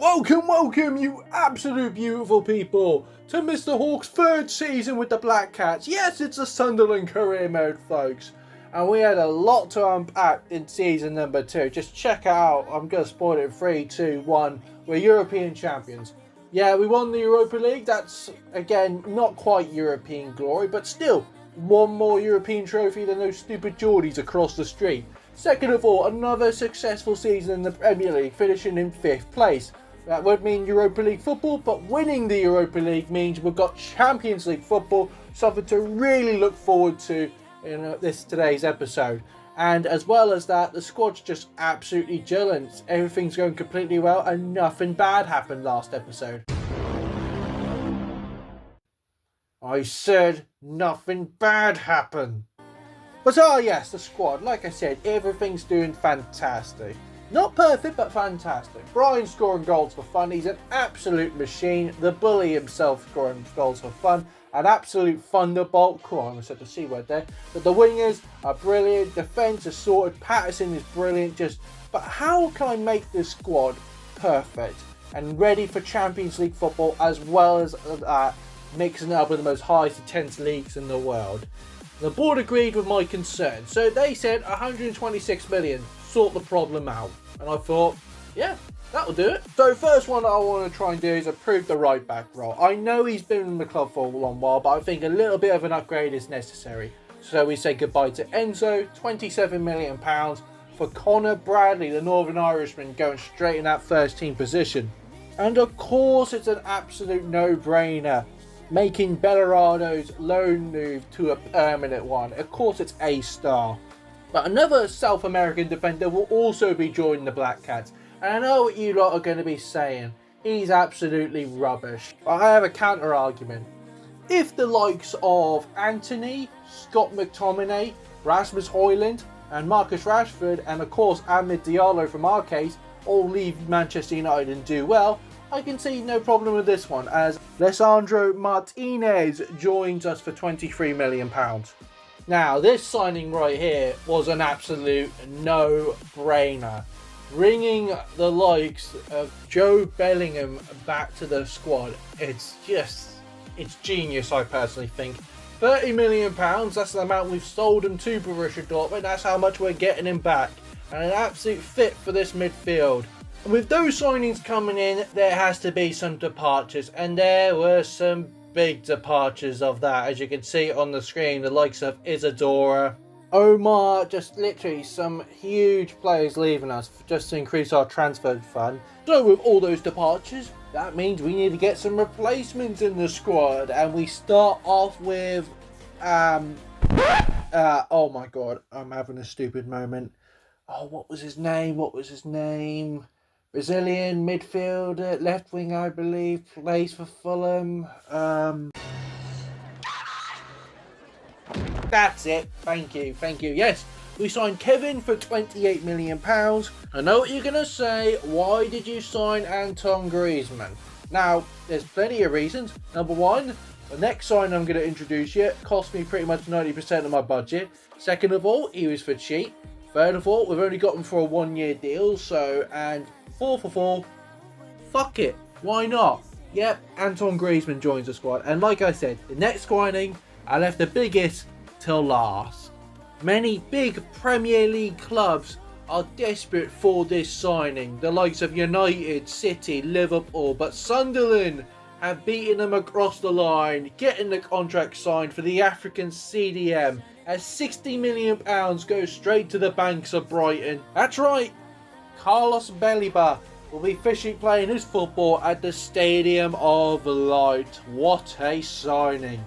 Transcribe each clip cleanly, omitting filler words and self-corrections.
Welcome, you absolute beautiful people, to Mr. Hawk's third season with the Black Cats. Yes, it's a Sunderland career mode, folks. And we had a lot to unpack in season number 2. Just check it out. I'm going to spoil it in 3, 2, 1. We're European champions. Yeah, we won the Europa League. That's, again, not quite European glory, but still, one more European trophy than those stupid Geordies across the street. Second of all, another successful season in the Premier League, finishing in 5th place. That would mean Europa League football, but winning the Europa League means we've got Champions League football, something to really look forward to in today's episode. And as well as that, the squad's just absolutely gelling. Everything's going completely well and nothing bad happened last episode. I said nothing bad happened. But yes, the squad, like I said, everything's doing fantastic. Not perfect, but fantastic. Brian scoring goals for fun. He's an absolute machine. The bully himself scoring goals for fun. An absolute thunderbolt. Cool, I almost said the C word there. But the wingers are brilliant. Defence is sorted. Patterson is brilliant. But how can I make this squad perfect and ready for Champions League football, as well as mixing it up with the most highest intense leagues in the world? The board agreed with my concerns. So they said 126 million. Sort the problem out. And I thought, yeah, that'll do it. So first one I want to try and do is improve the right back role. I know he's been in the club for a long while, but I think a little bit of an upgrade is necessary. So we say goodbye to Enzo, £27 million for Connor Bradley, the Northern Irishman, going straight in that first team position. And of course it's an absolute no-brainer, making Bellarado's loan move to a permanent one. Of course it's A-star. But another South American defender will also be joining the Black Cats. And I know what you lot are going to be saying. He's absolutely rubbish. But I have a counter argument. If the likes of Anthony, Scott McTominay, Rasmus Højlund and Marcus Rashford, and of course Amid Diallo from our case, all leave Manchester United and do well, I can see no problem with this one, as Lisandro Martinez joins us for £23 million. Now, this signing right here was an absolute no-brainer. Bringing the likes of Joe Bellingham back to the squad, it's genius, I personally think. £30 million, that's the amount we've sold him to Borussia Dortmund, that's how much we're getting him back. And an absolute fit for this midfield. And with those signings coming in, there has to be some departures, and there were some big departures of that, as you can see on the screen, the likes of Isadora, Omar, just literally some huge players leaving us just to increase our transfer fund. So with all those departures, that means we need to get some replacements in the squad, and we start off with oh my god, I'm having a stupid moment. Oh, what was his name? Brazilian midfielder, left wing, I believe, plays for Fulham. That's it. Thank you. Yes, we signed Kevin for £28 million. I know what you're going to say. Why did you sign Anton Griezmann? Now, there's plenty of reasons. Number one, the next sign I'm going to introduce you cost me pretty much 90% of my budget. Second of all, he was for cheap. Third of all, we've only got him for a 1-year deal. And fourth of all, fuck it, why not? Yep, Anton Griezmann joins the squad. And like I said, the next signing, I left the biggest till last. Many big Premier League clubs are desperate for this signing. The likes of United, City, Liverpool, but Sunderland have beaten them across the line, getting the contract signed for the African CDM, as £60 million goes straight to the banks of Brighton. That's right, Carlos Belliba will be officially playing his football at the Stadium of Light. What a signing.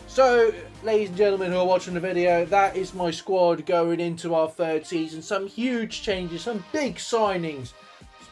So, ladies and gentlemen who are watching the video, that is my squad going into our third season. Some huge changes, some big signings.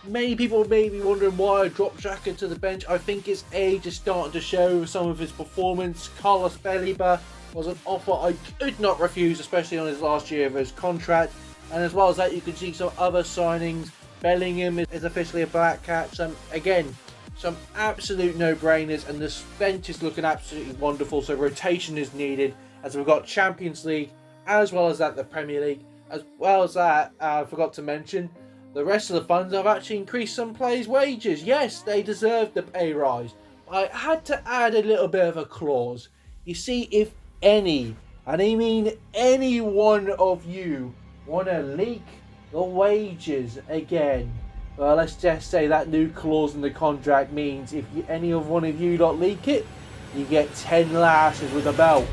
Many people may be wondering why I dropped Xhaka to the bench. I think his age is starting to show some of his performance. Carlos Belliba was an offer I could not refuse, especially on his last year of his contract. And as well as that, you can see some other signings. Bellingham is officially a Black Cat. Some absolute no-brainers, and the bench is looking absolutely wonderful. So rotation is needed, as we've got Champions League, as well as that the Premier League, as well as that I forgot to mention, The rest of the funds have actually increased some players' wages. Yes, they deserve the pay rise. I had to add a little bit of a clause. You see, if any, and I mean any one of you, want to leak the wages again, well, let's just say that new clause in the contract means if any of one of you don't leak it, you get 10 lashes with a belt.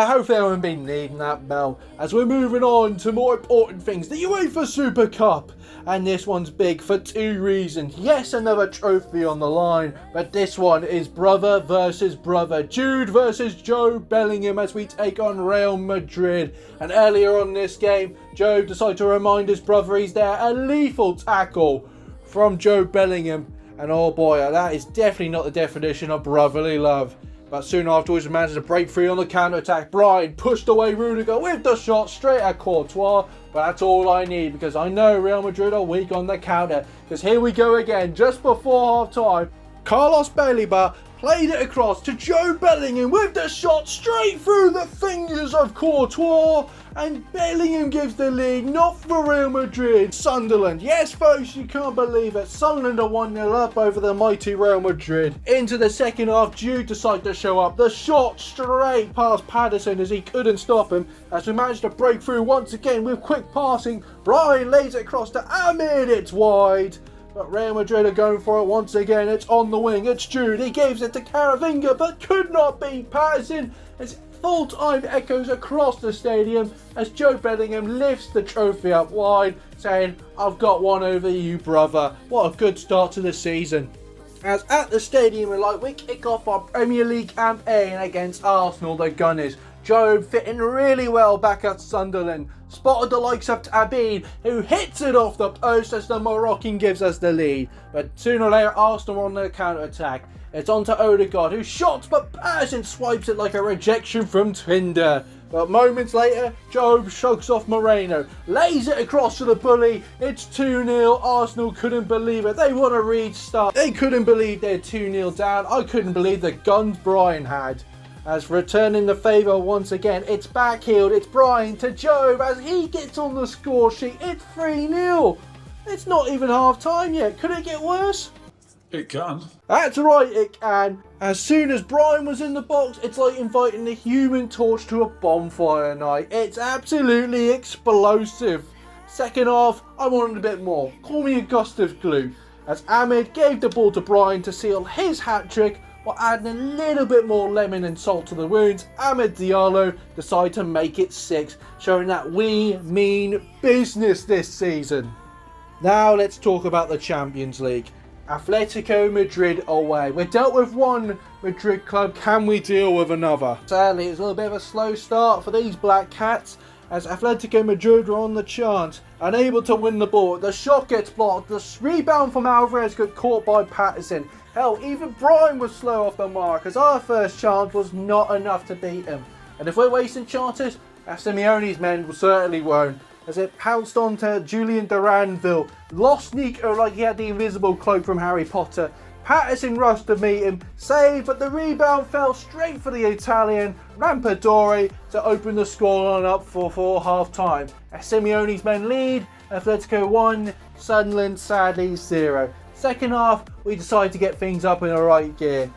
Hopefully I haven't been needing that belt, as we're moving on to more important things, the UEFA Super Cup. And this one's big for two reasons. Yes, another trophy on the line, but this one is brother versus brother. Jude versus Joe Bellingham as we take on Real Madrid. And earlier on this game, Joe decided to remind his brother he's there. A lethal tackle from Joe Bellingham. And oh boy, that is definitely not the definition of brotherly love. But soon afterwards, we managed to break free on the counter-attack. Brian pushed away Rudiger with the shot straight at Courtois. But that's all I need, because I know Real Madrid are weak on the counter. Because here we go again, just before half-time. Carlos Baleba played it across to Joe Bellingham with the shot straight through the fingers of Courtois. And Bellingham gives the lead, not for Real Madrid, Sunderland. Yes, folks, you can't believe it. Sunderland are 1-0 up over the mighty Real Madrid. Into the second half, Jude decided to show up. The shot straight past Patterson as he couldn't stop him. As we managed to break through once again with quick passing. Brian lays it across to Ahmed. It's wide. But Real Madrid are going for it once again. It's on the wing. It's Jude. He gives it to Caravinga, but could not beat Patterson. As full-time echoes across the stadium as Joe Bellingham lifts the trophy up wide, saying, "I've got one over you, brother." What a good start to the season. As at the stadium we kick off our Premier League campaign against Arsenal, the Gunners. Joe fitting really well back at Sunderland. Spotted the likes of Tabid, who hits it off the post as the Moroccan gives us the lead. But sooner or later, Arsenal on the counter-attack. It's on to Odegaard, who shots, but Patterson swipes it like a rejection from Tinder. But moments later, Job shrugs off Moreno, lays it across to the bully. It's 2-0. Arsenal couldn't believe it. They want to restart. They couldn't believe they're 2-0 down. I couldn't believe the guns Brian had. As returning the favour once again, it's backheeled. It's Brian to Job as he gets on the score sheet. It's 3-0. It's not even half time yet. Could it get worse? It can. That's right, it can. As soon as Brian was in the box, it's like inviting the Human Torch to a bonfire night. It's absolutely explosive. Second half, I wanted a bit more. Call me a gust of glue. As Ahmed gave the ball to Brian to seal his hat-trick, while adding a little bit more lemon and salt to the wounds, Amad Diallo decided to make it 6, showing that we mean business this season. Now let's talk about the Champions League. Atletico Madrid away. We're dealt with one Madrid club, can we deal with another? Sadly, it's a little bit of a slow start for these Black Cats, as Atletico Madrid were on the chance, unable to win the ball. The shot gets blocked, the rebound from Alvarez got caught by Patterson. Hell, even Brian was slow off the mark, as our first chance was not enough to beat him. And if we're wasting chances, Simeone's men certainly won't, as it pounced onto Julian Duranville, lost Nico like he had the invisible cloak from Harry Potter. Patterson rushed to meet him, saved, but the rebound fell straight for the Italian Rampadori to open the scoreline up for half-time. As Simeone's men lead, Atletico 1, Sunderland sadly 0. Second half, we decided to get things up in the right gear.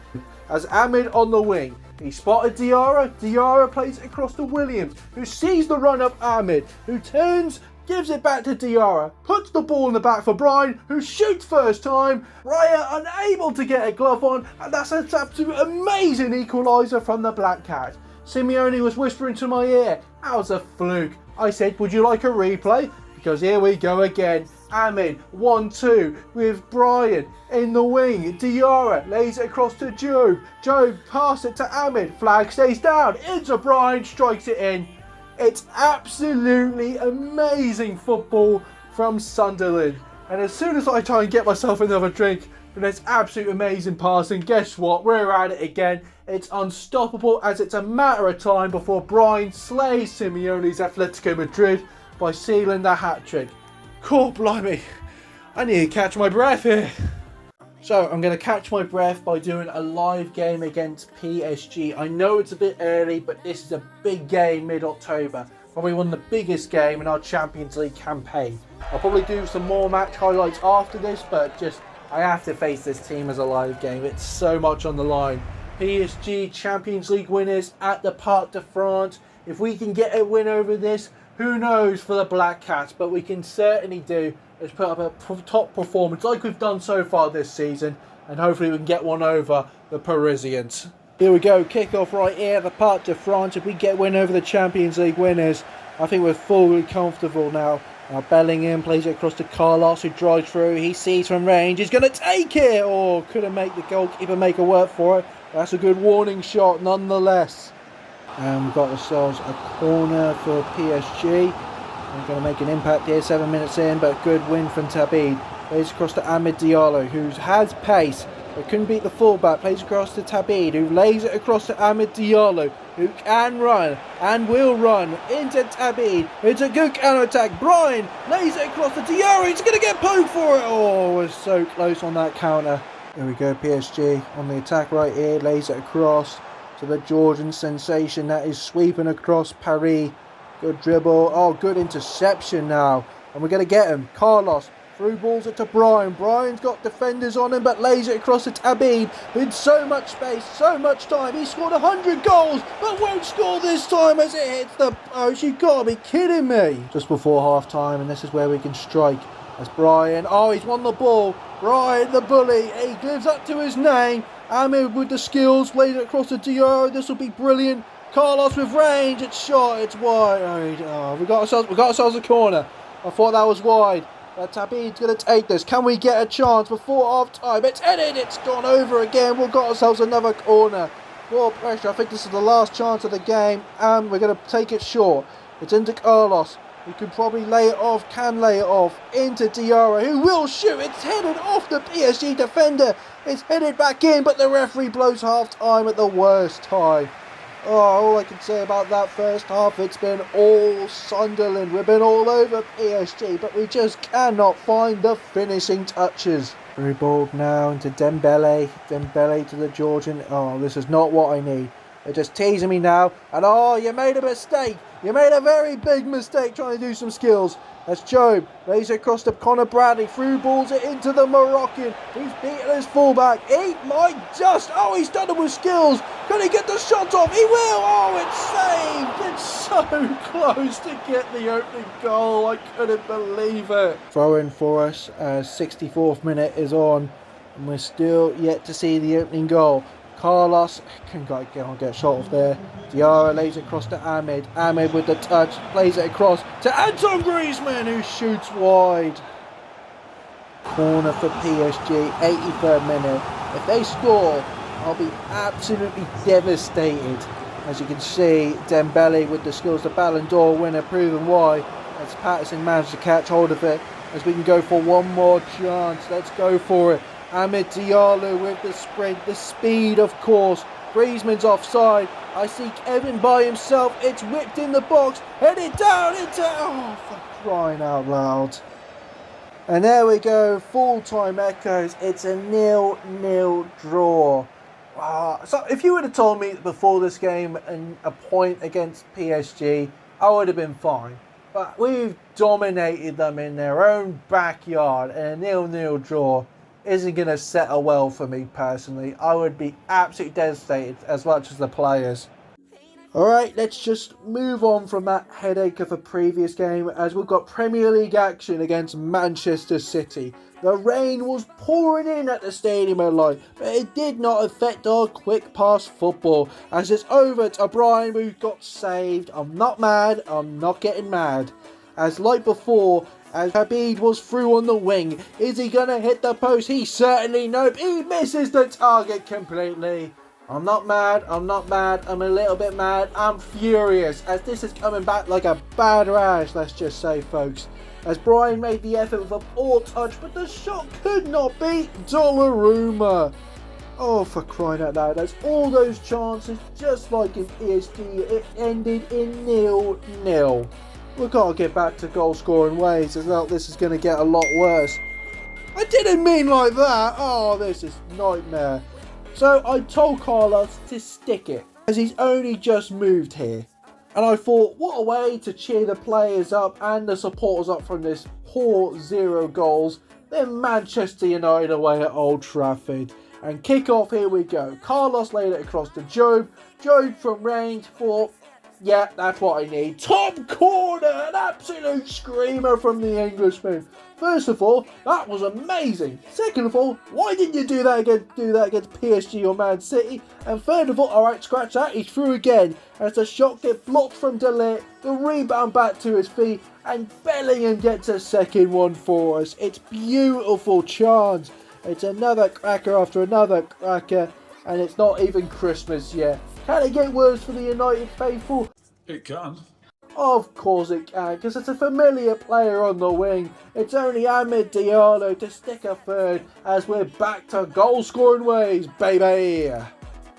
As Ahmed on the wing, he spotted Diarra. Diarra plays it across to Williams, who sees the run up Ahmed, who turns, gives it back to Diarra, puts the ball in the back for Brian, who shoots first time. Raya unable to get a glove on, and that's an absolute amazing equaliser from the Black Cat. Simeone was whispering to my ear, "That was a fluke." I said, "Would you like a replay?" Because here we go again. Ahmed 1-2 with Brian in the wing. Diarra lays it across to Job. Job passes it to Ahmed. Flag stays down. Into Brian, strikes it in. It's absolutely amazing football from Sunderland. And as soon as I try and get myself another drink from this absolute amazing passing, guess what? We're at it again. It's unstoppable, as it's a matter of time before Brian slays Simeone's Atletico Madrid by sealing the hat-trick. Cool, blimey. I need to catch my breath here. So I'm going to catch my breath by doing a live game against PSG. I know it's a bit early, but this is a big game mid-October. Probably won the biggest game in our Champions League campaign. I'll probably do some more match highlights after this, but just I have to face this team as a live game. It's so much on the line. PSG Champions League winners at the Parc de France. If we can get a win over this, who knows for the Black Cats, but we can certainly do is put up a top performance like we've done so far this season, and hopefully we can get one over the Parisians. Here we go, kick-off right here at the Parc de France. If we get a win over the Champions League winners, I think we're fully comfortable now. Now Bellingham plays it across to Carlos, who drives through. He sees from range. He's going to take it. Oh, couldn't make the goalkeeper make a work for it. That's a good warning shot nonetheless. And we've got ourselves a corner for PSG. We're going to make an impact here, 7 minutes in, but good win from Tabid. Plays across to Amad Diallo, who has pace, but couldn't beat the fullback. Plays across to Tabid, who lays it across to Amad Diallo, who can run and will run into Tabid. It's a good counter attack. Brian lays it across to Diallo. He's going to get poked for it. Oh, we're so close on that counter. Here we go, PSG on the attack right here. Lays it across to the Georgian sensation that is sweeping across Paris. Good dribble. Oh, good interception now. And we're going to get him. Carlos through balls it to Brian. Brian's got defenders on him, but lays it across to Tabid. In so much space, so much time. He scored 100 goals, but won't score this time as it hits the post. You've got to be kidding me. Just before half time, and this is where we can strike. That's Brian. Oh, he's won the ball. Brian, the bully. He lives up to his name. Ahmed with the skills. Lays it across to Dior. This will be brilliant. Carlos with range, it's short, it's wide. Oh, we got ourselves a corner. I thought that was wide. But Tabid's going to take this. Can we get a chance before half time? It's headed, it's gone over again. We've got ourselves another corner. More pressure. I think this is the last chance of the game, and we're going to take it short. It's into Carlos. He could probably lay it off, can lay it off. Into Diarra, who will shoot. It's headed off the PSG defender. It's headed back in, but the referee blows half time at the worst time. Oh, all I can say about that first half, it's been all Sunderland. We've been all over PSG, but we just cannot find the finishing touches. Through ball now into Dembele. Dembele to the Georgian. Oh, this is not what I need. They're just teasing me now. And oh, you made a mistake. You made a very big mistake trying to do some skills. That's Job. Lays it across to Conor Bradley. Through balls it into the Moroccan. He's beaten his fullback. He might just. Oh, he's done it with skills. Can he get the shot off? He will. Oh, it's saved. It's so close to get the opening goal. I couldn't believe it. Throw in for us. 64th minute is on. And we're still yet to see the opening goal. Carlos can get shot off there. Diarra lays it across to Ahmed. Ahmed with the touch, plays it across to Antoine Griezmann, who shoots wide. Corner for PSG, 83rd minute. If they score, I'll be absolutely devastated. As you can see, Dembele with the skills, the Ballon d'Or winner, proven why. As Patterson managed to catch hold of it. As we can go for one more chance. Let's go for it. Amad Diallo with the sprint, the speed of course. Griezmann's offside. I see Kevin by himself. It's whipped in the box. Headed down into... Oh, for crying out loud. And there we go. Full-time echoes. It's a 0-0 draw. So if you would have told me before this game and a point against PSG, I would have been fine. But we've dominated them in their own backyard, and a 0-0 draw isn't going to settle well for me personally. I would be absolutely devastated as much as the players. Alright, let's just move on from that headache of a previous game as we've got Premier League action against Manchester City. The rain was pouring in at the stadium at light, but it did not affect our quick pass football as it's over to Brian, who got saved. I'm not mad, I'm not getting mad. As like before, as Habib was through on the wing. Is he going to hit the post? He certainly nope. He misses the target completely. I'm not mad. I'm a little bit mad. I'm furious as this is coming back like a bad rash, let's just say, folks. As Brian made the effort with a poor touch, but the shot could not beat Donnarumma. Oh, for crying out loud. That's all those chances, just like in PSG, it ended in 0-0. We've got to get back to goal scoring ways, as well. This is going to get a lot worse. I didn't mean like that. Oh, this is nightmare. So I told Carlos to stick it, as he's only just moved here. And I thought, what a way to cheer the players up and the supporters up from this poor 0 goals. Then Manchester United away at Old Trafford. And kick off, here we go. Carlos laid it across to Job. Job from range for, yeah, that's what I need. Top corner, an absolute screamer from the Englishman. First of all, that was amazing. Second of all, why didn't you do that against PSG or Man City? And third of all, alright, scratch that, he's through again. As the shot gets blocked from De Ligt, the rebound back to his feet, and Bellingham gets a second one for us. It's beautiful chance. It's another cracker after another cracker, and it's not even Christmas yet. Can it get worse for the United faithful? It can. Of course it can, because it's a familiar player on the wing. It's only Amid Diallo to stick a third as we're back to goal scoring ways, baby.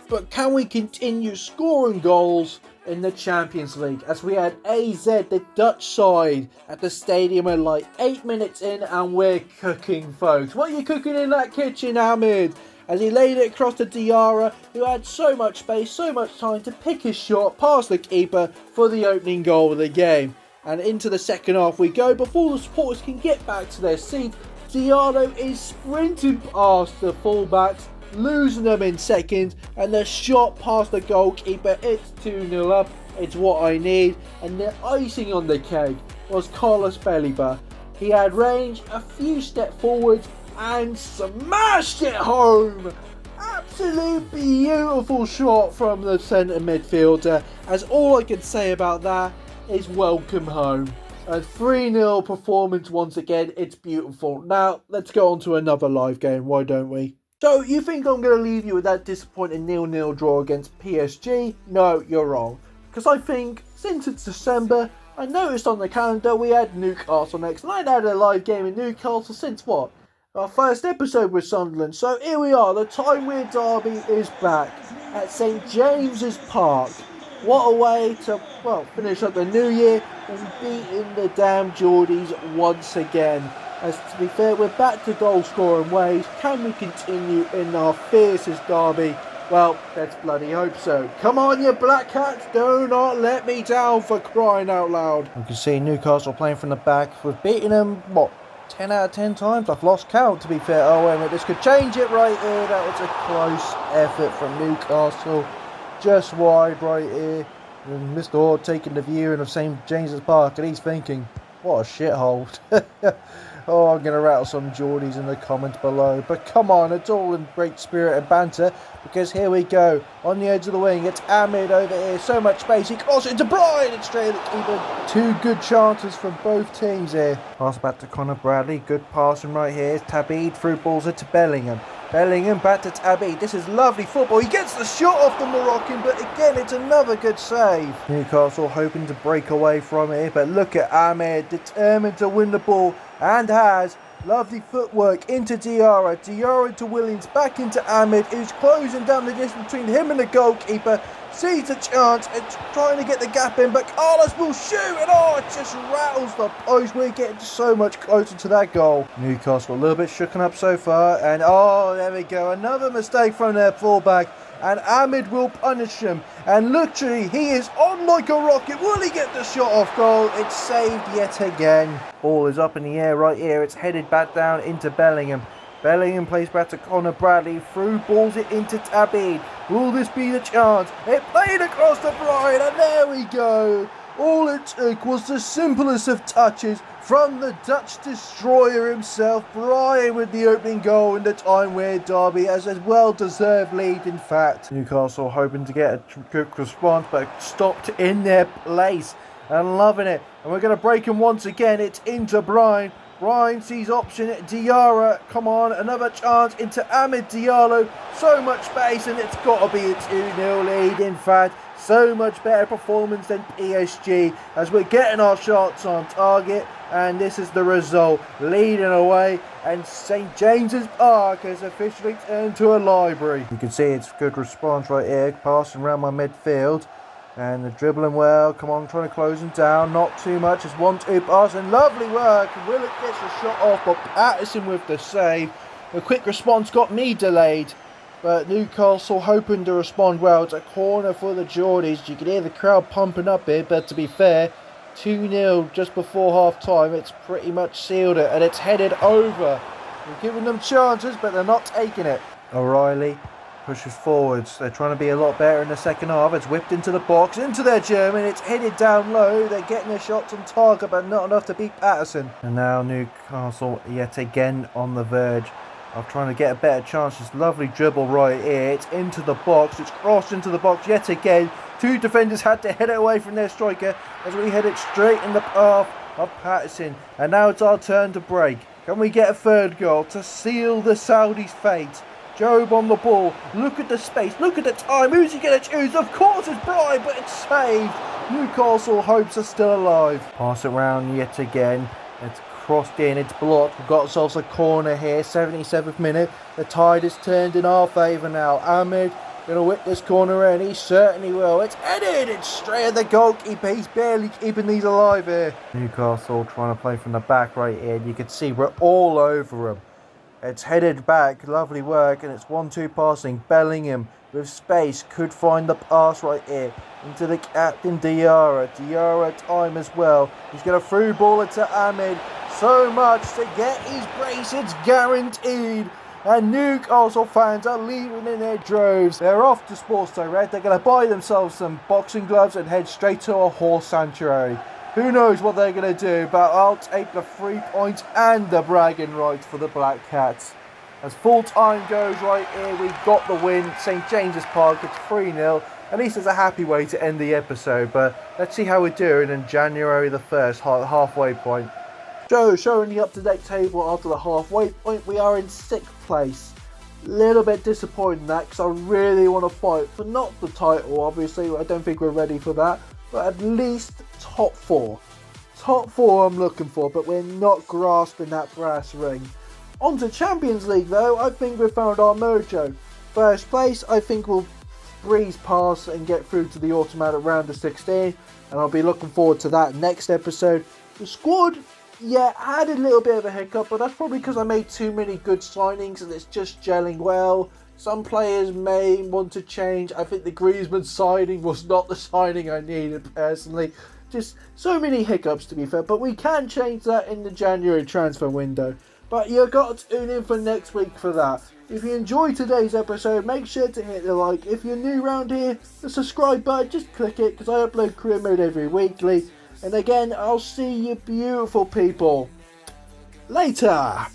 But can we continue scoring goals in the Champions League, as we had AZ, the Dutch side, at the stadium at like 8 minutes in, and we're cooking, folks. What are you cooking in that kitchen, Amid? As he laid it across to Diarra, who had so much space, so much time to pick his shot past the keeper for the opening goal of the game. And into the second half we go. Before the supporters can get back to their seats, Diallo is sprinting past the fullbacks, losing them in seconds, and the shot past the goalkeeper, it's 2-0 up. It's what I need. And the icing on the cake was Carlos Belliba. He had range, a few steps forwards, and smashed it home. Absolute beautiful shot from the centre midfielder, as all I can say about that is welcome home. A 3-0 performance once again. It's beautiful. Now let's go on to another live game, why don't we? So you think I'm going to leave you with that disappointing 0-0 draw against PSG? No, you're wrong. Because I think since it's December, I noticed on the calendar we had Newcastle next. And I'd had a live game in Newcastle since what? Our first episode with Sunderland. So here we are, the Tyne-Wear derby is back at St James's Park. What a way to, well, finish up the new year and beating the damn Geordies once again. As to be fair, we're back to goal scoring ways. Can we continue in our fiercest derby? Well, let's bloody hope so. Come on, you Black Cats, do not let me down, for crying out loud. You can see Newcastle playing from the back. We've beaten them, what, 10 out of 10 times? I've lost count, to be fair. Oh, wait a minute, this could change it right here. That was a close effort from Newcastle. Just wide right here. And Mr. Horde taking the view of St James's Park, and he's thinking, what a shithole. Oh, I'm going to rattle some Geordies in the comments below. But come on, it's all in great spirit and banter. Because here we go. On the edge of the wing, it's Amid over here. So much space. He crosses it to Brian. It's straight at the keeper. Two good chances from both teams here. Pass back to Connor Bradley. Good passing right here. Tabid through balls it to Bellingham. Bellingham back to Tabid. This is lovely football. He gets the shot off the Moroccan, but again, it's another good save. Newcastle hoping to break away from it, but look at Ahmed, determined to win the ball, and has. Lovely footwork into Diarra. Diarra to Williams, back into Ahmed, who's closing down the distance between him and the goalkeeper. Sees a chance and trying to get the gap in, but Carlos will shoot, and oh, it just rattles the post. We're getting so much closer to that goal. Newcastle a little bit shooken up so far, and oh, there we go. Another mistake from their fullback, and Ahmed will punish him. And literally, he is on like a rocket. Will he get the shot off goal? It's saved yet again. Ball is up in the air right here. It's headed back down into Bellingham. Bellingham plays back to Connor Bradley. Through balls it into Tabid. Will this be the chance? It played across the Brian, and there we go. All it took was the simplest of touches from the Dutch destroyer himself. Brian with the opening goal in the Tyne-Wear derby, as a well-deserved lead, in fact. Newcastle hoping to get a quick response, but stopped in their place and loving it. And we're going to break him once again. It's into Brian. Brian sees option. Diarra, come on, another chance into Amid Diallo. So much space, and it's got to be a 2-0 lead. In fact, so much better performance than PSG, as we're getting our shots on target, and this is the result. Leading away, and St James's Park has officially turned to a library. You can see it's a good response right here, passing around my midfield. And the dribbling well, come on, trying to close him down, not too much, it's 1-2 pass, and lovely work. Willett gets the shot off, but Patterson with the save. The quick response got me delayed. But Newcastle hoping to respond well. It's a corner for the Geordies. You can hear the crowd pumping up here, but to be fair, 2-0 just before half time. It's pretty much sealed it, and it's headed over. We're giving them chances, but they're not taking it. O'Reilly pushes forwards. They're trying to be a lot better in the second half. It's whipped into the box, into their German. It's headed down low. They're getting their shots on target, but not enough to beat Patterson. And now Newcastle yet again on the verge of trying to get a better chance. This lovely dribble right here. It's into the box. It's crossed into the box yet again. Two defenders had to head it away from their striker as we head it straight in the path of Patterson. And now it's our turn to break. Can we get a third goal to seal the Saudis' fate? Job on the ball. Look at the space. Look at the time. Who's he going to choose? Of course it's Brian, but it's saved. Newcastle hopes are still alive. Pass it round yet again. It's crossed in. It's blocked. We've got ourselves a corner here. 77th minute. The tide has turned in our favour now. Ahmed going to whip this corner in. He certainly will. It's headed. It's straight at the goalkeeper. He's barely keeping these alive here. Newcastle trying to play from the back right here. You can see we're all over him. It's headed back, lovely work, and it's 1-2 passing. Bellingham with space could find the pass right here into the captain Diarra. Diarra time as well. He's got a through ball to Ahmed. So much to get his brace, it's guaranteed. And Newcastle fans are leaving in their droves. They're off to Sports Direct. They're going to buy themselves some boxing gloves and head straight to a horse sanctuary. Who knows what they're going to do, but I'll take the 3 points and the bragging rights for the Black Cats. As full time goes right here, we got the win. St James's Park, it's 3-0. At least it's a happy way to end the episode, but let's see how we're doing in January the 1st, halfway point. So, showing the up-to-date table after the halfway point, we are in 6th place. Little bit disappointed in that, because I really want to fight for not the title, obviously. I don't think we're ready for that, but at least top 4. Top 4 I'm looking for, but we're not grasping that brass ring. On to Champions League though, I think we've found our mojo. First place, I think we'll breeze past and get through to the automatic round of 16, and I'll be looking forward to that next episode. The squad, yeah, had a little bit of a hiccup, but that's probably because I made too many good signings and it's just gelling well. Some players may want to change. I think the Griezmann signing was not the signing I needed personally. Just so many hiccups to be fair, but we can change that in the January transfer window. But you've got to tune in for next week for that. If you enjoyed today's episode, make sure to hit the like. If you're new around here, the subscribe button, just click it because I upload career mode every weekly. And again, I'll see you beautiful people later.